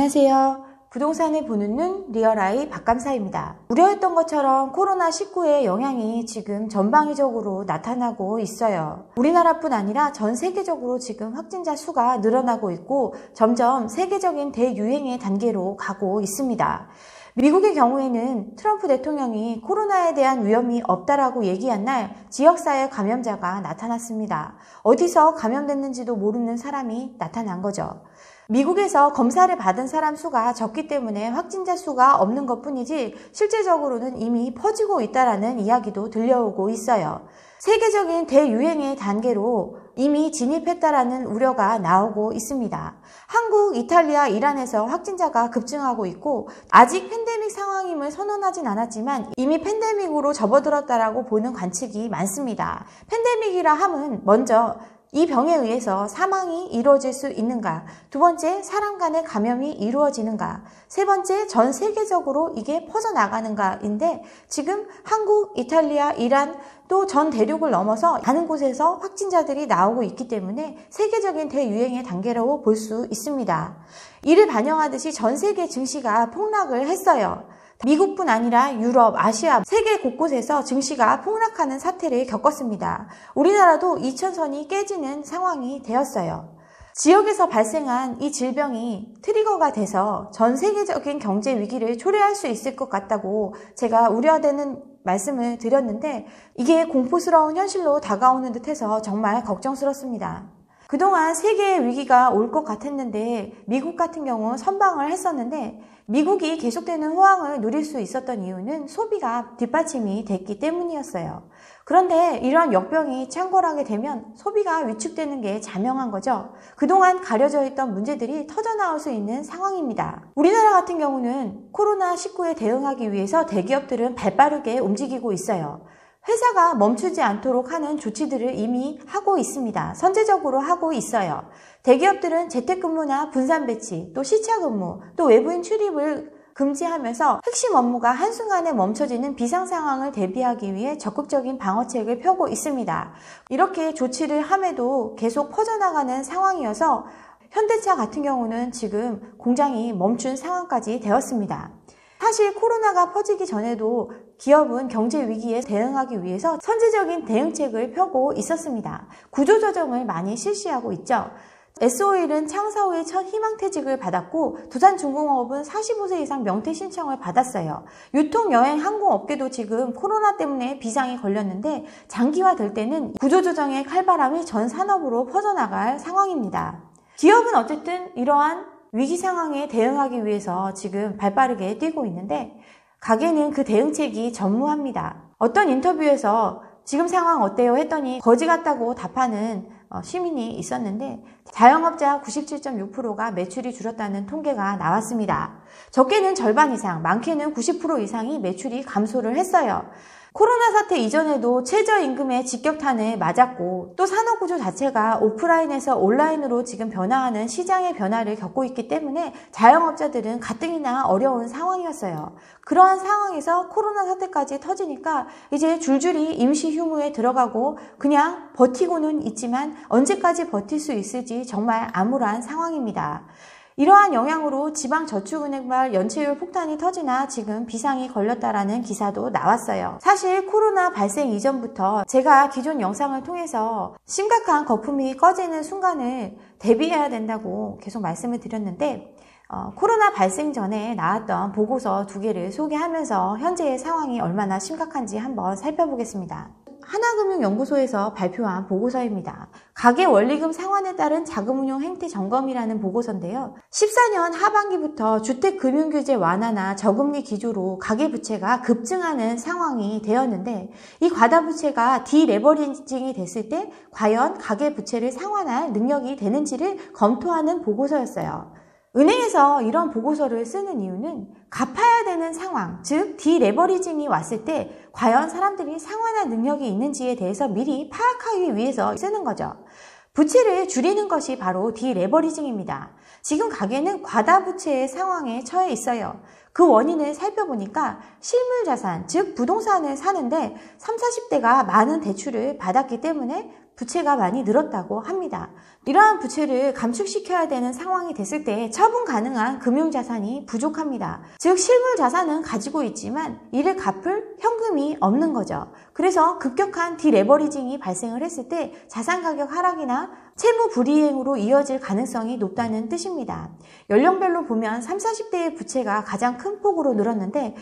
안녕하세요. 부동산을 보는 눈 리얼아이 박감사입니다. 우려했던 것처럼 코로나19의 영향이 지금 전방위적으로 나타나고 있어요. 우리나라뿐 아니라 전 세계적으로 지금 확진자 수가 늘어나고 있고 점점 세계적인 대유행의 단계로 가고 있습니다. 미국의 경우에는 트럼프 대통령이 코로나에 대한 위험이 없다라고 얘기한 날 지역사회 감염자가 나타났습니다. 어디서 감염됐는지도 모르는 사람이 나타난 거죠. 미국에서 검사를 받은 사람 수가 적기 때문에 확진자 수가 없는 것뿐이지 실제적으로는 이미 퍼지고 있다라는 이야기도 들려오고 있어요. 세계적인 대유행의 단계로 이미 진입했다라는 우려가 나오고 있습니다. 한국, 이탈리아, 이란에서 확진자가 급증하고 있고 아직 팬데믹 상황임을 선언하진 않았지만 이미 팬데믹으로 접어들었다라고 보는 관측이 많습니다. 팬데믹이라 함은 먼저 이 병에 의해서 사망이 이루어질 수 있는가? 두 번째, 사람 간의 감염이 이루어지는가? 세 번째, 전 세계적으로 이게 퍼져나가는가인데 지금 한국, 이탈리아, 이란 또 전 대륙을 넘어서 많은 곳에서 확진자들이 나오고 있기 때문에 세계적인 대유행의 단계라고 볼 수 있습니다. 이를 반영하듯이 전 세계 증시가 폭락을 했어요. 미국뿐 아니라 유럽, 아시아, 세계 곳곳에서 증시가 폭락하는 사태를 겪었습니다. 우리나라도 2000선이 깨지는 상황이 되었어요. 지역에서 발생한 이 질병이 트리거가 돼서 전 세계적인 경제 위기를 초래할 수 있을 것 같다고 제가 우려되는 말씀을 드렸는데 이게 공포스러운 현실로 다가오는 듯해서 정말 걱정스럽습니다. 그동안 세계의 위기가 올 것 같았는데 미국 같은 경우 선방을 했었는데 미국이 계속되는 호황을 누릴 수 있었던 이유는 소비가 뒷받침이 됐기 때문이었어요. 그런데 이러한 역병이 창궐하게 되면 소비가 위축되는 게 자명한 거죠. 그동안 가려져 있던 문제들이 터져나올 수 있는 상황입니다. 우리나라 같은 경우는 코로나19에 대응하기 위해서 대기업들은 발빠르게 움직이고 있어요. 회사가 멈추지 않도록 하는 조치들을 이미 하고 있습니다. 선제적으로 하고 있어요. 대기업들은 재택근무나 분산 배치, 또 시차근무, 또 외부인 출입을 금지하면서 핵심 업무가 한순간에 멈춰지는 비상 상황을 대비하기 위해 적극적인 방어책을 펴고 있습니다. 이렇게 조치를 함에도 계속 퍼져나가는 상황이어서 현대차 같은 경우는 지금 공장이 멈춘 상황까지 되었습니다. 사실 코로나가 퍼지기 전에도 기업은 경제 위기에 대응하기 위해서 선제적인 대응책을 펴고 있었습니다. 구조조정을 많이 실시하고 있죠. S-오일은 창사 후에 첫 희망퇴직을 받았고 두산중공업은 45세 이상 명퇴 신청을 받았어요. 유통, 여행, 항공업계도 지금 코로나 때문에 비상이 걸렸는데 장기화될 때는 구조조정의 칼바람이 전 산업으로 퍼져나갈 상황입니다. 기업은 어쨌든 이러한 위기 상황에 대응하기 위해서 지금 발빠르게 뛰고 있는데 가게는 그 대응책이 전무합니다. 어떤 인터뷰에서 지금 상황 어때요? 했더니 거지 같다고 답하는 시민이 있었는데 자영업자 97.6%가 매출이 줄었다는 통계가 나왔습니다. 적게는 절반 이상, 많게는 90% 이상이 매출이 감소를 했어요. 코로나 사태 이전에도 최저임금의 직격탄을 맞았고 또 산업구조 자체가 오프라인에서 온라인으로 지금 변화하는 시장의 변화를 겪고 있기 때문에 자영업자들은 가뜩이나 어려운 상황이었어요. 그러한 상황에서 코로나 사태까지 터지니까 이제 줄줄이 임시 휴무에 들어가고 그냥 버티고는 있지만 언제까지 버틸 수 있을지 정말 암울한 상황입니다. 이러한 영향으로 지방저축은행발 연체율 폭탄이 터지나 지금 비상이 걸렸다라는 기사도 나왔어요. 사실 코로나 발생 이전부터 제가 기존 영상을 통해서 심각한 거품이 꺼지는 순간을 대비해야 된다고 계속 말씀을 드렸는데 코로나 발생 전에 나왔던 보고서 2개를 소개하면서 현재의 상황이 얼마나 심각한지 한번 살펴보겠습니다. 하나금융연구소에서 발표한 보고서입니다. 가계 원리금 상환에 따른 자금운용 행태 점검이라는 보고서인데요. 14년 하반기부터 주택금융규제 완화나 저금리 기조로 가계부채가 급증하는 상황이 되었는데 이 과다부채가 디레버리징이 됐을 때 과연 가계부채를 상환할 능력이 되는지를 검토하는 보고서였어요. 은행에서 이런 보고서를 쓰는 이유는 갚아야 되는 상황, 즉 디레버리징이 왔을 때 과연 사람들이 상환할 능력이 있는지에 대해서 미리 파악하기 위해서 쓰는 거죠. 부채를 줄이는 것이 바로 디레버리징입니다. 지금 가계는 과다부채의 상황에 처해 있어요. 그 원인을 살펴보니까 실물자산, 즉 부동산을 사는데 30, 40대가 많은 대출을 받았기 때문에 부채가 많이 늘었다고 합니다. 이러한 부채를 감축시켜야 되는 상황이 됐을 때 처분 가능한 금융자산이 부족합니다. 즉 실물 자산은 가지고 있지만 이를 갚을 현금이 없는 거죠. 그래서 급격한 디레버리징이 발생을 했을 때 자산 가격 하락이나 채무 불이행으로 이어질 가능성이 높다는 뜻입니다. 연령별로 보면 30, 40대의 부채가 가장 큰 폭으로 늘었는데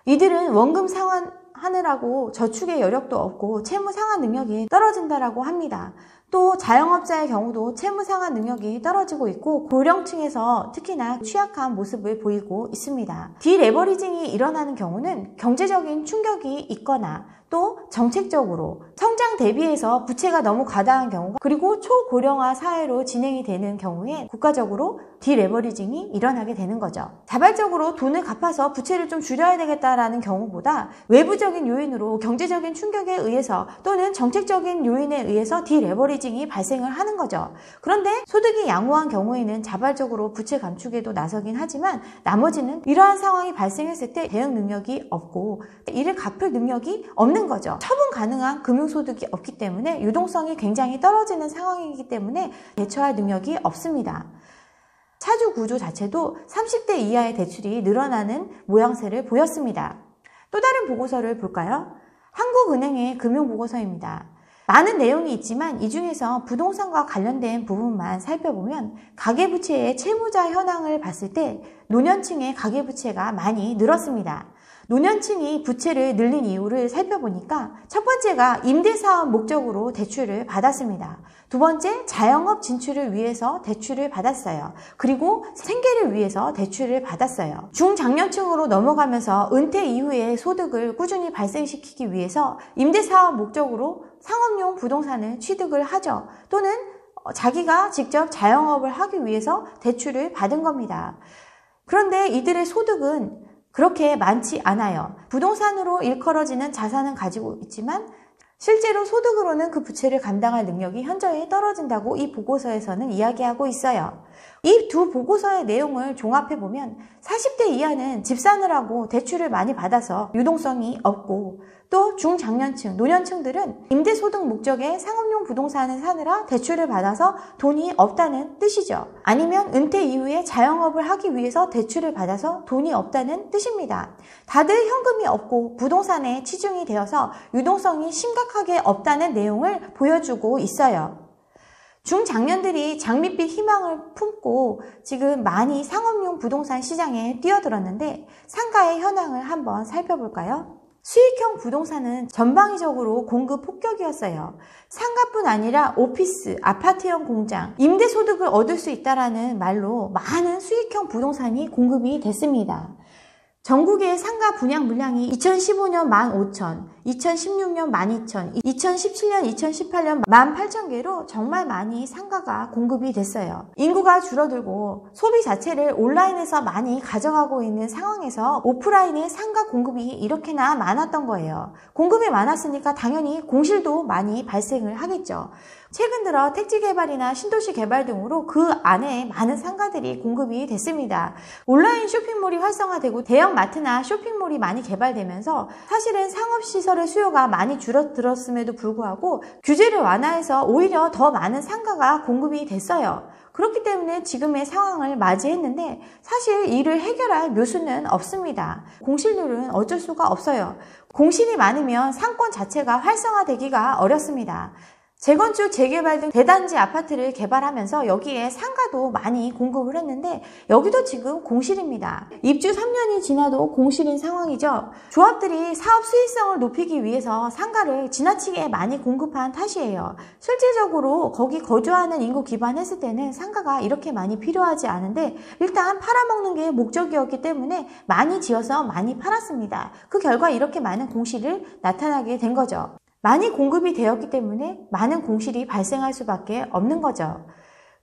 이들은 원금 상환하느라고 저축의 여력도 없고 채무 상환 능력이 떨어진다고 합니다. 또 자영업자의 경우도 채무 상환 능력이 떨어지고 있고 고령층에서 특히나 취약한 모습을 보이고 있습니다. 디레버리징이 일어나는 경우는 경제적인 충격이 있거나 또 정책적으로 성장 대비해서 부채가 너무 과다한 경우 그리고 초고령화 사회로 진행이 되는 경우에 국가적으로 디레버리징이 일어나게 되는 거죠. 자발적으로 돈을 갚아서 부채를 좀 줄여야 되겠다라는 경우보다 외부적인 요인으로 경제적인 충격에 의해서 또는 정책적인 요인에 의해서 디레버리징이 발생을 하는 거죠. 그런데 소득이 양호한 경우에는 자발적으로 부채 감축에도 나서긴 하지만 나머지는 이러한 상황이 발생했을 때 대응 능력이 없고 이를 갚을 능력이 없는 거죠. 처분 가능한 금융소득이 없기 때문에 유동성이 굉장히 떨어지는 상황이기 때문에 대처할 능력이 없습니다. 차주 구조 자체도 30대 이하의 대출이 늘어나는 모양새를 보였습니다. 또 다른 보고서를 볼까요? 한국은행의 금융보고서입니다. 많은 내용이 있지만 이 중에서 부동산과 관련된 부분만 살펴보면 가계부채의 채무자 현황을 봤을 때 노년층의 가계부채가 많이 늘었습니다. 노년층이 부채를 늘린 이유를 살펴보니까 첫 번째가 임대사업 목적으로 대출을 받았습니다. 두 번째, 자영업 진출을 위해서 대출을 받았어요. 그리고 생계를 위해서 대출을 받았어요. 중장년층으로 넘어가면서 은퇴 이후에 소득을 꾸준히 발생시키기 위해서 임대사업 목적으로 상업용 부동산을 취득을 하죠. 또는 자기가 직접 자영업을 하기 위해서 대출을 받은 겁니다. 그런데 이들의 소득은 그렇게 많지 않아요. 부동산으로 일컬어지는 자산은 가지고 있지만 실제로 소득으로는 그 부채를 감당할 능력이 현저히 떨어진다고 이 보고서에서는 이야기하고 있어요. 이 두 보고서의 내용을 종합해보면 40대 이하는 집 사느라고 대출을 많이 받아서 유동성이 없고 또 중장년층, 노년층들은 임대소득 목적의 상업용 부동산을 사느라 대출을 받아서 돈이 없다는 뜻이죠. 아니면 은퇴 이후에 자영업을 하기 위해서 대출을 받아서 돈이 없다는 뜻입니다. 다들 현금이 없고 부동산에 치중이 되어서 유동성이 심각하게 없다는 내용을 보여주고 있어요. 중장년들이 장밋빛 희망을 품고 지금 많이 상업용 부동산 시장에 뛰어들었는데 상가의 현황을 한번 살펴볼까요? 수익형 부동산은 전방위적으로 공급 폭격이었어요. 상가뿐 아니라 오피스, 아파트형 공장, 임대소득을 얻을 수 있다라는 말로 많은 수익형 부동산이 공급이 됐습니다. 전국의 상가 분양 물량이 2015년 15,000, 2016년 12,000, 2017년, 2018년 18,000개로 정말 많이 상가가 공급이 됐어요. 인구가 줄어들고 소비 자체를 온라인에서 많이 가져가고 있는 상황에서 오프라인의 상가 공급이 이렇게나 많았던 거예요. 공급이 많았으니까 당연히 공실도 많이 발생을 하겠죠. 최근 들어 택지 개발이나 신도시 개발 등으로 그 안에 많은 상가들이 공급이 됐습니다. 온라인 쇼핑몰이 활성화되고 대형 마트나 쇼핑몰이 많이 개발되면서 사실은 상업시설의 수요가 많이 줄어들었음에도 불구하고 규제를 완화해서 오히려 더 많은 상가가 공급이 됐어요. 그렇기 때문에 지금의 상황을 맞이했는데 사실 이를 해결할 묘수는 없습니다. 공실률은 어쩔 수가 없어요. 공실이 많으면 상권 자체가 활성화되기가 어렵습니다. 재건축, 재개발 등 대단지 아파트를 개발하면서 여기에 상가도 많이 공급을 했는데 여기도 지금 공실입니다. 입주 3년이 지나도 공실인 상황이죠. 조합들이 사업 수익성을 높이기 위해서 상가를 지나치게 많이 공급한 탓이에요. 실질적으로 거기 거주하는 인구 기반했을 때는 상가가 이렇게 많이 필요하지 않은데 일단 팔아먹는 게 목적이었기 때문에 많이 지어서 많이 팔았습니다. 그 결과 이렇게 많은 공실을 나타나게 된 거죠. 많이 공급이 되었기 때문에 많은 공실이 발생할 수밖에 없는 거죠.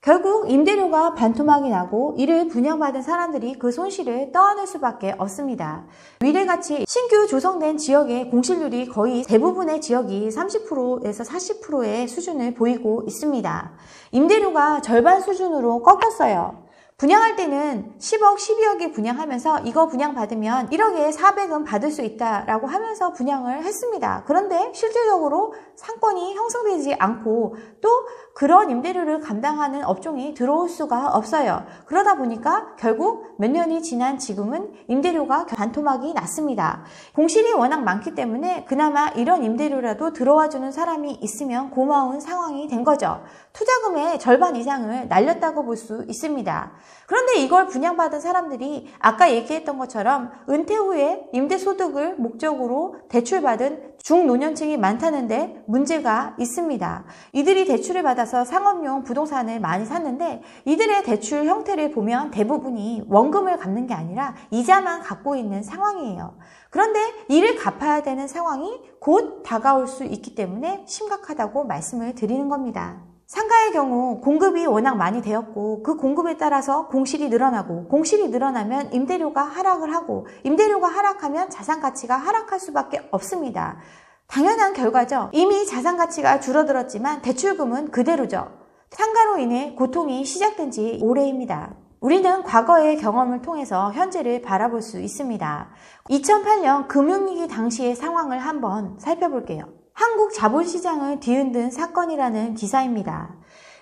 결국 임대료가 반토막이 나고 이를 분양받은 사람들이 그 손실을 떠안을 수밖에 없습니다. 위례같이 신규 조성된 지역의 공실률이 거의 대부분의 지역이 30%에서 40%의 수준을 보이고 있습니다. 임대료가 절반 수준으로 꺾였어요. 분양할 때는 10억, 12억에 분양하면서 이거 분양받으면 1억에 400은 받을 수 있다라고 하면서 분양을 했습니다. 그런데 실질적으로 상권이 형성되지 않고 또 그런 임대료를 감당하는 업종이 들어올 수가 없어요. 그러다 보니까 결국 몇 년이 지난 지금은 임대료가 반토막이 났습니다. 공실이 워낙 많기 때문에 그나마 이런 임대료라도 들어와주는 사람이 있으면 고마운 상황이 된 거죠. 투자금의 절반 이상을 날렸다고 볼 수 있습니다. 그런데 이걸 분양받은 사람들이 아까 얘기했던 것처럼 은퇴 후에 임대소득을 목적으로 대출받은 중노년층이 많다는데 문제가 있습니다. 이들이 대출을 받아서 상업용 부동산을 많이 샀는데 이들의 대출 형태를 보면 대부분이 원금을 갚는 게 아니라 이자만 갖고 있는 상황이에요. 그런데 이를 갚아야 되는 상황이 곧 다가올 수 있기 때문에 심각하다고 말씀을 드리는 겁니다. 상가의 경우 공급이 워낙 많이 되었고 그 공급에 따라서 공실이 늘어나고 공실이 늘어나면 임대료가 하락을 하고 임대료가 하락하면 자산 가치가 하락할 수밖에 없습니다. 당연한 결과죠. 이미 자산 가치가 줄어들었지만 대출금은 그대로죠. 상가로 인해 고통이 시작된 지 오래입니다. 우리는 과거의 경험을 통해서 현재를 바라볼 수 있습니다. 2008년 금융위기 당시의 상황을 한번 살펴볼게요. 한국 자본시장을 뒤흔든 사건이라는 기사입니다.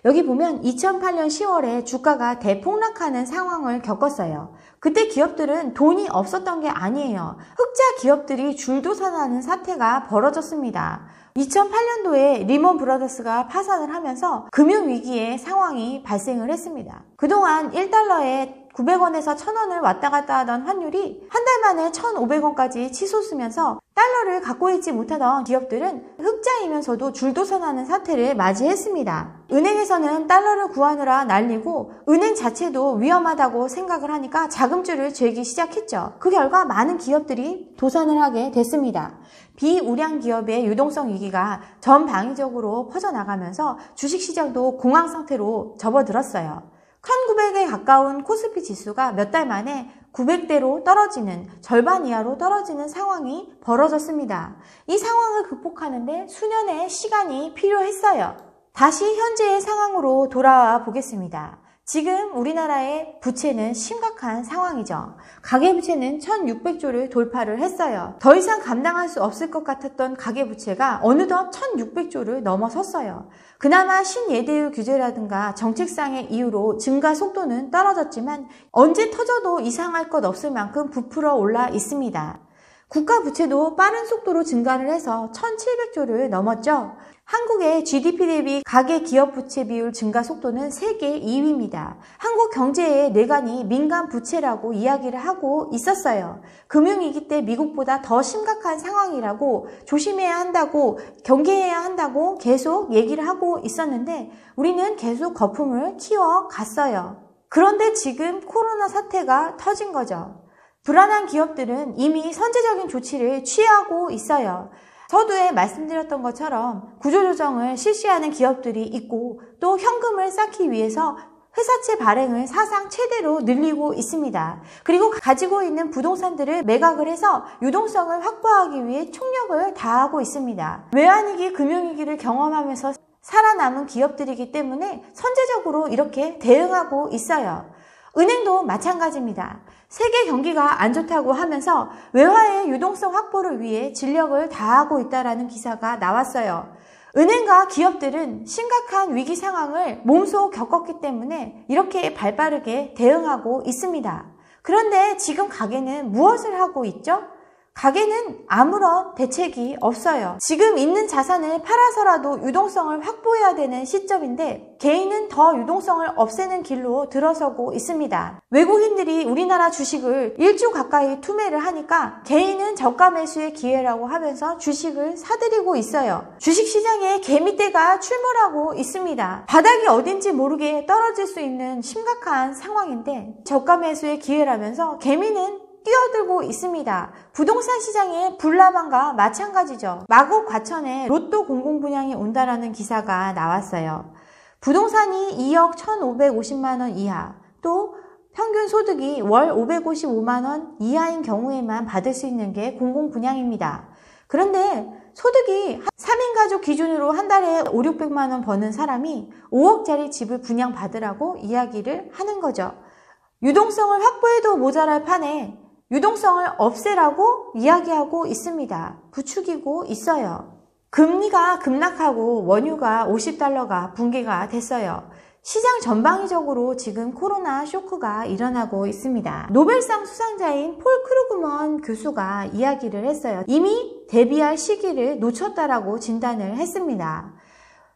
여기 보면 2008년 10월에 주가가 대폭락하는 상황을 겪었어요. 그때 기업들은 돈이 없었던 게 아니에요. 흑자 기업들이 줄도산하는 사태가 벌어졌습니다. 2008년도에 리먼 브라더스가 파산을 하면서 금융위기의 상황이 발생을 했습니다. 그동안 1달러에 900원에서 1000원을 왔다 갔다 하던 환율이 한 달 만에 1500원까지 치솟으면서 달러를 갖고 있지 못하던 기업들은 흑자이면서도 줄도산하는 사태를 맞이했습니다. 은행에서는 달러를 구하느라 날리고 은행 자체도 위험하다고 생각을 하니까 자금줄을 죄기 시작했죠. 그 결과 많은 기업들이 도산을 하게 됐습니다. 비우량 기업의 유동성 위기가 전방위적으로 퍼져나가면서 주식시장도 공황 상태로 접어들었어요. 1900에 가까운 코스피 지수가 몇 달 만에 900대로 떨어지는, 절반 이하로 떨어지는 상황이 벌어졌습니다. 이 상황을 극복하는데 수년의 시간이 필요했어요. 다시 현재의 상황으로 돌아와 보겠습니다. 지금 우리나라의 부채는 심각한 상황이죠. 가계부채는 1600조를 돌파를 했어요. 더 이상 감당할 수 없을 것 같았던 가계부채가 어느덧 1600조를 넘어섰어요. 그나마 신예대율 규제라든가 정책상의 이유로 증가 속도는 떨어졌지만 언제 터져도 이상할 것 없을 만큼 부풀어 올라 있습니다. 국가 부채도 빠른 속도로 증가를 해서 1700조를 넘었죠. 한국의 GDP 대비 가계 기업 부채 비율 증가 속도는 세계 2위입니다. 한국 경제의 뇌관이 민간 부채라고 이야기를 하고 있었어요. 금융위기 때 미국보다 더 심각한 상황이라고 조심해야 한다고 경계해야 한다고 계속 얘기를 하고 있었는데 우리는 계속 거품을 키워갔어요. 그런데 지금 코로나 사태가 터진 거죠. 불안한 기업들은 이미 선제적인 조치를 취하고 있어요. 서두에 말씀드렸던 것처럼 구조조정을 실시하는 기업들이 있고 또 현금을 쌓기 위해서 회사채 발행을 사상 최대로 늘리고 있습니다. 그리고 가지고 있는 부동산들을 매각을 해서 유동성을 확보하기 위해 총력을 다하고 있습니다. 외환위기, 금융위기를 경험하면서 살아남은 기업들이기 때문에 선제적으로 이렇게 대응하고 있어요. 은행도 마찬가지입니다. 세계 경기가 안 좋다고 하면서 외화의 유동성 확보를 위해 진력을 다하고 있다는 기사가 나왔어요. 은행과 기업들은 심각한 위기 상황을 몸소 겪었기 때문에 이렇게 발빠르게 대응하고 있습니다. 그런데 지금 가게는 무엇을 하고 있죠? 가게는 아무런 대책이 없어요. 지금 있는 자산을 팔아서라도 유동성을 확보해야 되는 시점인데 개인은 더 유동성을 없애는 길로 들어서고 있습니다. 외국인들이 우리나라 주식을 1조 가까이 투매를 하니까 개인은 저가 매수의 기회라고 하면서 주식을 사들이고 있어요. 주식시장에 개미떼가 출몰하고 있습니다. 바닥이 어딘지 모르게 떨어질 수 있는 심각한 상황인데 저가 매수의 기회라면서 개미는 뛰어들고 있습니다. 부동산 시장의 불나방과 마찬가지죠. 마곡 과천에 로또 공공분양이 온다라는 기사가 나왔어요. 부동산이 2억 1,550만 원 이하, 또 평균 소득이 월 555만 원 이하인 경우에만 받을 수 있는 게 공공분양입니다. 그런데 소득이 3인 가족 기준으로 한 달에 5, 600만 원 버는 사람이 5억짜리 집을 분양받으라고 이야기를 하는 거죠. 유동성을 확보해도 모자랄 판에 유동성을 없애라고 이야기하고 있습니다. 부추기고 있어요. 금리가 급락하고 원유가 $50가 붕괴가 됐어요. 시장 전방위적으로 지금 코로나 쇼크가 일어나고 있습니다. 노벨상 수상자인 폴 크루그먼 교수가 이야기를 했어요. 이미 대비할 시기를 놓쳤다라고 진단을 했습니다.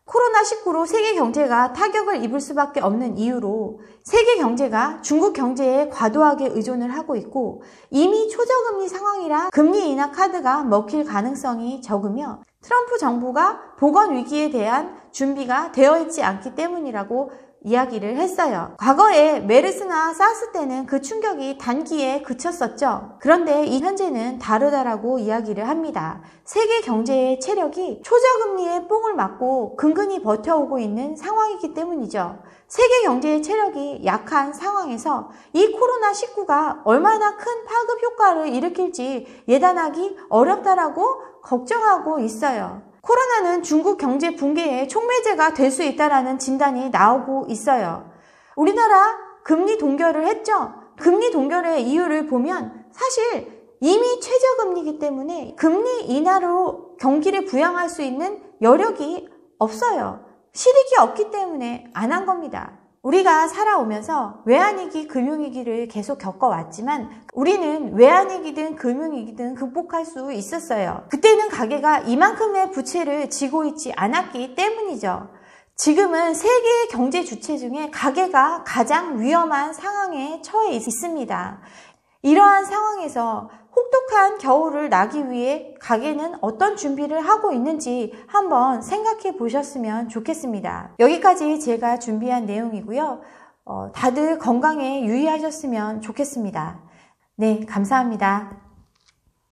코로나19로 세계 경제가 타격을 입을 수밖에 없는 이유로 세계 경제가 중국 경제에 과도하게 의존을 하고 있고 이미 초저금리 상황이라 금리 인하 카드가 먹힐 가능성이 적으며 트럼프 정부가 보건 위기에 대한 준비가 되어 있지 않기 때문이라고 이야기를 했어요. 과거에 메르스나 사스 때는 그 충격이 단기에 그쳤었죠. 그런데 현재는 다르다라고 이야기를 합니다. 세계 경제의 체력이 초저금리의 뽕을 맞고 근근히 버텨오고 있는 상황이기 때문이죠. 세계 경제의 체력이 약한 상황에서 이 코로나19가 얼마나 큰 파급 효과를 일으킬지 예단하기 어렵다라고 걱정하고 있어요. 코로나는 중국 경제 붕괴의 촉매제가 될 수 있다는 진단이 나오고 있어요. 우리나라 금리 동결을 했죠. 금리 동결의 이유를 보면 사실 이미 최저금리이기 때문에 금리 인하로 경기를 부양할 수 있는 여력이 없어요. 실익이 없기 때문에 안 한 겁니다. 우리가 살아오면서 외환위기, 금융위기를 계속 겪어왔지만 우리는 외환위기든 금융위기든 극복할 수 있었어요. 그때는 가계가 이만큼의 부채를 지고 있지 않았기 때문이죠. 지금은 세계의 경제 주체 중에 가계가 가장 위험한 상황에 처해 있습니다. 이러한 상황에서 혹독한 겨울을 나기 위해 가게는 어떤 준비를 하고 있는지 한번 생각해 보셨으면 좋겠습니다. 여기까지 제가 준비한 내용이고요. 다들 건강에 유의하셨으면 좋겠습니다. 네, 감사합니다.